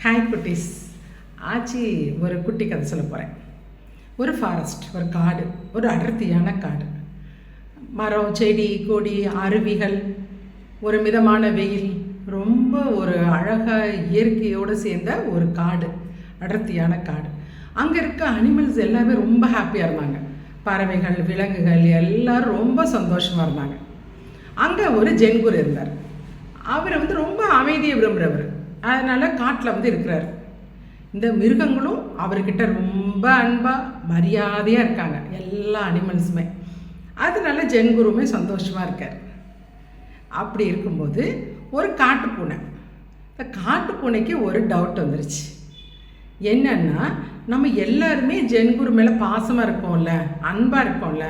Hi குட்டீஸ். ஆச்சி ஒரு குட்டி கதை சொல்ல போகிறேன். ஒரு ஃபாரஸ்ட், ஒரு காடு, ஒரு அடர்த்தியான காடு. மரம், செடி, கொடி, அருவிகள், ஒரு மிதமான வெயில், ரொம்ப ஒரு அழகாக இயற்கையோடு சேர்ந்த ஒரு காடு, அடர்த்தியான காடு. அங்கே இருக்க அனிமல்ஸ் எல்லாமே ரொம்ப ஹாப்பியாக இருந்தாங்க. பறவைகள், விலங்குகள் எல்லோரும் ரொம்ப சந்தோஷமாக இருந்தாங்க. அங்கே ஒரு ஜென்குரு இருந்தார். அவர் ரொம்ப அமைதியை விரும்புகிறவர். அதனால் காட்டில் இருக்கிறார். இந்த மிருகங்களும் அவர்கிட்ட ரொம்ப அன்பாக மரியாதையாக இருக்காங்க, எல்லா அனிமல்ஸுமே. அதனால ஜென்குருமே சந்தோஷமாக இருக்கார். அப்படி இருக்கும்போது ஒரு காட்டு பூனை, இந்த காட்டு பூனைக்கு ஒரு டவுட் வந்துருச்சு. என்னன்னா, நம்ம எல்லாருமே ஜென்குரு மேலே பாசமாக இருக்கோம்ல, அன்பாக இருக்கோம்ல.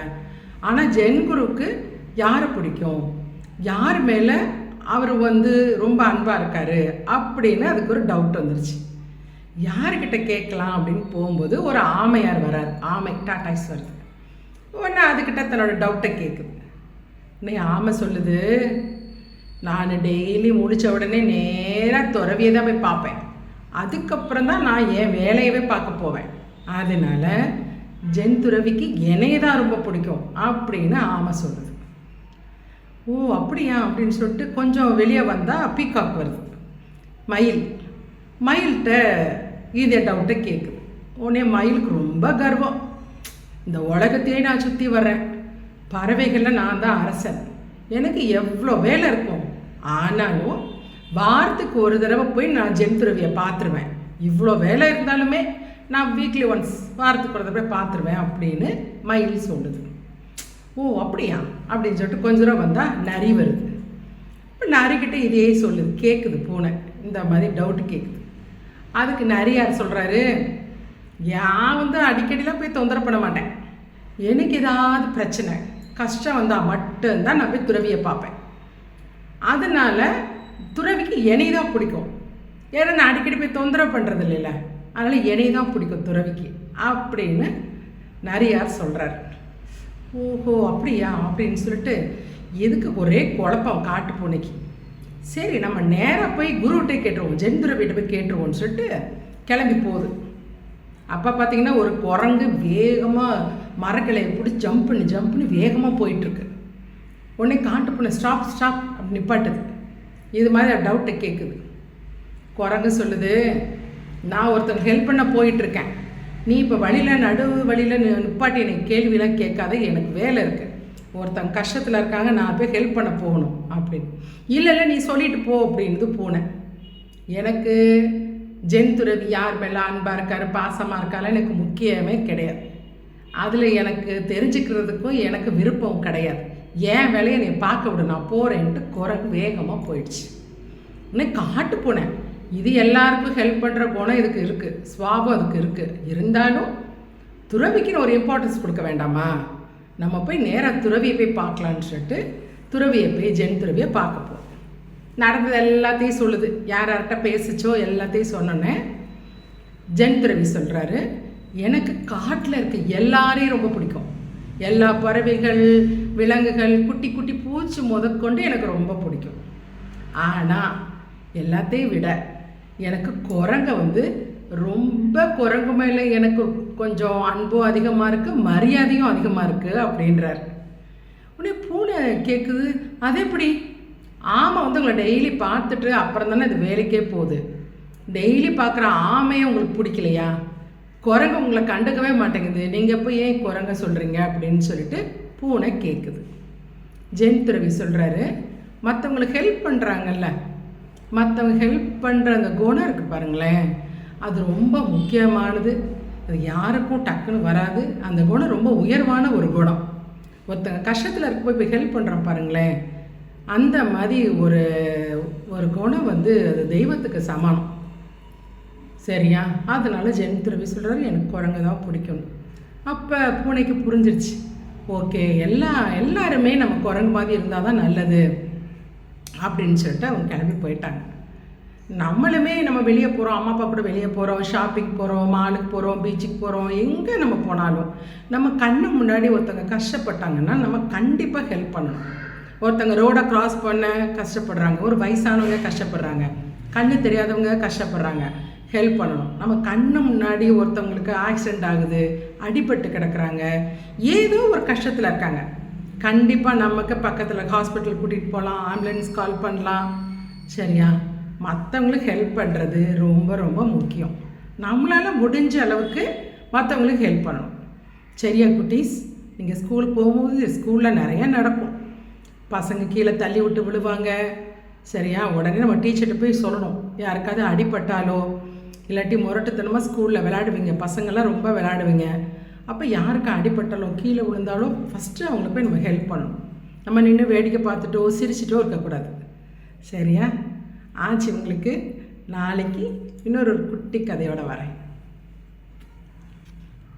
ஆனால் ஜென்குருக்கு யாரை பிடிக்கும், யார் மேலே அவர் ரொம்ப அன்பாக இருக்கார் அப்படின்னு அதுக்கு ஒரு டவுட் வந்துருச்சு. யார்கிட்ட கேட்கலாம் அப்படின்னு போகும்போது ஒரு ஆமையார் வரார். ஆமை டாட்டாய்ஸ் வருது. உடனே அதுக்கிட்ட தன்னோட டவுட்டை கேட்குது. இன்னைக்கு ஆமை சொல்லுது, நான் டெய்லி முடித்த உடனே நேராக துறவியை தான் போய் பார்ப்பேன். அதுக்கப்புறம் தான் நான் என் வேலையவே பார்க்க போவேன். அதனால ஜென் துறவிக்கு என்னையே தான் ரொம்ப பிடிக்கும் அப்படின்னு ஆமை சொல்லுது. ஓ அப்படியா அப்படின்னு சொல்லிட்டு கொஞ்சம் வெளியே வந்தால் பீகாக் வருது. மயில்கிட்ட இதே டவுட்டை கேட்குது. உடனே மயிலுக்கு ரொம்ப கர்வம். இந்த உலகத்தையே நான் சுற்றி வர்றேன், பறவைகளில் நான் தான் அரசன், எனக்கு எவ்வளோ வேலை இருக்கும். ஆனாலும் வாரத்துக்கு ஒரு தடவை போய் நான் ஜென் துறவியை பார்த்துருவேன். இவ்வளோ வேலை இருந்தாலுமே நான் வீக்லி ஒன்ஸ், வாரத்துக்கு ஒரு தடவை பார்த்துருவேன் அப்படின்னு மயில் சொல்லுது. ஓ அப்படியா அப்படின்னு சொல்லிட்டு கொஞ்ச தூரம் வந்தால் நரி வருது. இப்போ நரிக்கிட்ட இதே சொல்லுது, கேட்குது பூனை, இந்த மாதிரி டவுட்டு கேட்குது. அதுக்கு நரியார் சொல்கிறாரு, நான் அடிக்கடிலாம் போய் தொந்தரவு பண்ண மாட்டேன். எனக்கு ஏதாவது பிரச்சனை கஷ்டம் வந்தால் மட்டும்தான் நான் போய் துறவியை பார்ப்பேன். அதனால் துறவிக்கு என்னை தான் பிடிக்கும். ஏன்னா நான் அடிக்கடி போய் தொந்தரவு பண்ணுறது இல்லைல்ல, அதனால் என்னை தான் பிடிக்கும் துறவிக்கு அப்படின்னு நரியார் சொல்கிறார். ஓஹோ அப்படியா அப்படின்னு சொல்லிட்டு எதுக்கு ஒரே குழப்பம் காட்டு பூனைக்கு. சரி நம்ம நேராக போய் குருவிட்டே கேட்டுருவோம், ஜென்துறவிட்ட போய் கேட்டுருவோம்னு சொல்லிட்டு கிளம்பி போகுது. அப்போ பார்த்தீங்கன்னா ஒரு குரங்கு வேகமாக மரக்கிளையை பிடிச்சி ஜம்ப் பண்ணி வேகமாக போயிட்டுருக்கு. உடனே காட்டு பூனை ஸ்டாப் அப்படி நிப்பாட்டுது. இது மாதிரி டவுட்டை கேட்குது. குரங்கு சொல்லுது, நான் ஒருத்தருக்கு ஹெல்ப் பண்ண போயிட்டுருக்கேன், நீ இப்போ நடு வழியில் நிப்பாட்டி எனக்கு கேள்வியெலாம் கேட்காத, எனக்கு வேலை இருக்குது, ஒருத்தங்க கஷ்டத்தில் இருக்காங்க, நான் போய் ஹெல்ப் பண்ண போகணும் அப்படின்னு. இல்லை நீ சொல்லிட்டு போ அப்படின்றது பூனை. எனக்கு ஜென் துறவி யார் மேலே அன்பாக இருக்கார், பாசமாக இருக்கால எனக்கு முக்கியமே கிடையாது. அதில் எனக்கு தெரிஞ்சுக்கிறதுக்கும் எனக்கு விருப்பம் கிடையாது. ஏன் வேலையை நீ பார்க்க விடு, நான் போகிறேன்ட்டு குரங்கு வேகமாக போயிடுச்சு. இன்னும் காட்டு பூனை இது எல்லாருக்கும் ஹெல்ப் பண்ணுற குணம் இதுக்கு இருக்குது, சுவாபம் அதுக்கு இருக்குது. இருந்தாலும் துறவிக்குன்னு ஒரு இம்பார்ட்டன்ஸ் கொடுக்க வேண்டாமா, நம்ம போய் நேராக துறவியை போய் பார்க்கலான்னு சொல்லிட்டு துறவியை போய் ஜென் துறவியை பார்க்க போகும். நடந்தது எல்லாத்தையும் சொல்லுது, யார்கிட்ட பேசிச்சோ எல்லாத்தையும் சொன்னோன்னே ஜென் துறவி சொல்கிறாரு, எனக்கு காட்டில் இருக்க எல்லாரையும் ரொம்ப பிடிக்கும். எல்லா பறவைகள், விலங்குகள், குட்டி குட்டி பூச்சி முதற்கொண்டு எனக்கு ரொம்ப பிடிக்கும். ஆனால் எல்லாத்தையும் விட எனக்கு குரங்கை ரொம்ப குரங்கு மேலே எனக்கு கொஞ்சம் அன்பும் அதிகமாக இருக்குது, மரியாதையும் அதிகமாக இருக்குது அப்படின்றார். உடனே பூனை கேட்குது, அது எப்படி? ஆமை உங்களை டெய்லி பார்த்துட்டு அப்புறம் தானே அது வேலைக்கே போகுது, டெய்லி பார்க்குற ஆமையை உங்களுக்கு பிடிக்கலையா? குரங்கு உங்களை கண்டுக்கவே மாட்டேங்குது, நீங்கள் போய் ஏன் குரங்க சொல்கிறீங்க அப்படின்னு சொல்லிட்டு பூனை கேட்குது. ஜென் துறவி சொல்கிறாரு, மற்றவங்களுக்கு ஹெல்ப் பண்ணுறாங்கல்ல, மற்றவங்க ஹெல்ப் பண்ணுற அந்த குணம் இருக்குது பாருங்களேன், அது ரொம்ப முக்கியமானது. அது யாருக்கும் டக்குன்னு வராது. அந்த குணம் ரொம்ப உயர்வான ஒரு குணம். ஒருத்தங்க கஷ்டத்தில் இருக்க போய் ஹெல்ப் பண்ணுறோம் பாருங்களேன், அந்த மாதிரி ஒரு குணம் அது தெய்வத்துக்கு சமானம். சரியா? அதனால ஜென் துறவி சொல்கிறாரு, எனக்கு குரங்கு தான் பிடிக்கும். அப்போ பூனைக்கு புரிஞ்சிருச்சு, ஓகே எல்லாருமே நம்ம குரங்கு மாதிரி இருந்தால் தான் நல்லது அப்படின்னு சொல்லிட்டு அவங்க கிளம்பி போயிட்டாங்க. நம்மளுமே நம்ம வெளியே போகிறோம், அம்மா அப்பா கூட வெளியே போகிறோம், ஷாப்பிங் போகிறோம், மாலுக்கு போகிறோம், பீச்சுக்கு போகிறோம், எங்கே நம்ம போனாலும் நம்ம கண்ணு முன்னாடி ஒருத்தங்க கஷ்டப்பட்டாங்கன்னா நம்ம கண்டிப்பாக ஹெல்ப் பண்ணணும். ஒருத்தங்க ரோடை க்ராஸ் பண்ண கஷ்டப்படுறாங்க, ஒரு வயசானவங்க கஷ்டப்படுறாங்க, கண்ணு தெரியாதவங்க கஷ்டப்படுறாங்க, ஹெல்ப் பண்ணணும். நம்ம கண்ணு முன்னாடி ஒருத்தவங்களுக்கு ஆக்சிடெண்ட் ஆகுது, அடிபட்டு கிடக்குறாங்க, ஏதோ ஒரு கஷ்டத்தில் இருக்காங்க, கண்டிப்பாக நமக்கு பக்கத்தில் ஹாஸ்பிட்டல் கூட்டிகிட்டு போகலாம், ஆம்புலன்ஸ் கால் பண்ணலாம். சரியா? மற்றவங்களுக்கு ஹெல்ப் பண்ணுறது ரொம்ப ரொம்ப முக்கியம். நம்மளால் முடிஞ்ச அளவுக்கு மற்றவங்களுக்கு ஹெல்ப் பண்ணணும். சரியா குட்டீஸ்? நீங்கள் ஸ்கூலுக்கு போகும்போது ஸ்கூலில் நிறையா நடக்கும். பசங்க கீழே தள்ளி விட்டு விழுவாங்க. சரியா? உடனே நம்ம டீச்சர்கிட்ட போய் சொல்லணும். யாருக்காவது அடிபட்டாலோ இல்லாட்டி முரட்டுத்தனமாக ஸ்கூலில் விளையாடுவீங்க, பசங்கள்லாம் ரொம்ப விளையாடுவீங்க. அப்போ யாருக்கு அடிபட்டாலோ கீழே விழுந்தாலும் ஃபஸ்ட்டு அவங்கள போய் நம்ம ஹெல்ப் பண்ணணும். நம்ம நின்று வேடிக்கை பார்த்துட்டோ சிரிச்சிட்டோ இருக்கக்கூடாது. சரியா? ஆச்சு உங்களுக்கு. நாளைக்கு இன்னொரு குட்டி கதையோடு வரேன்.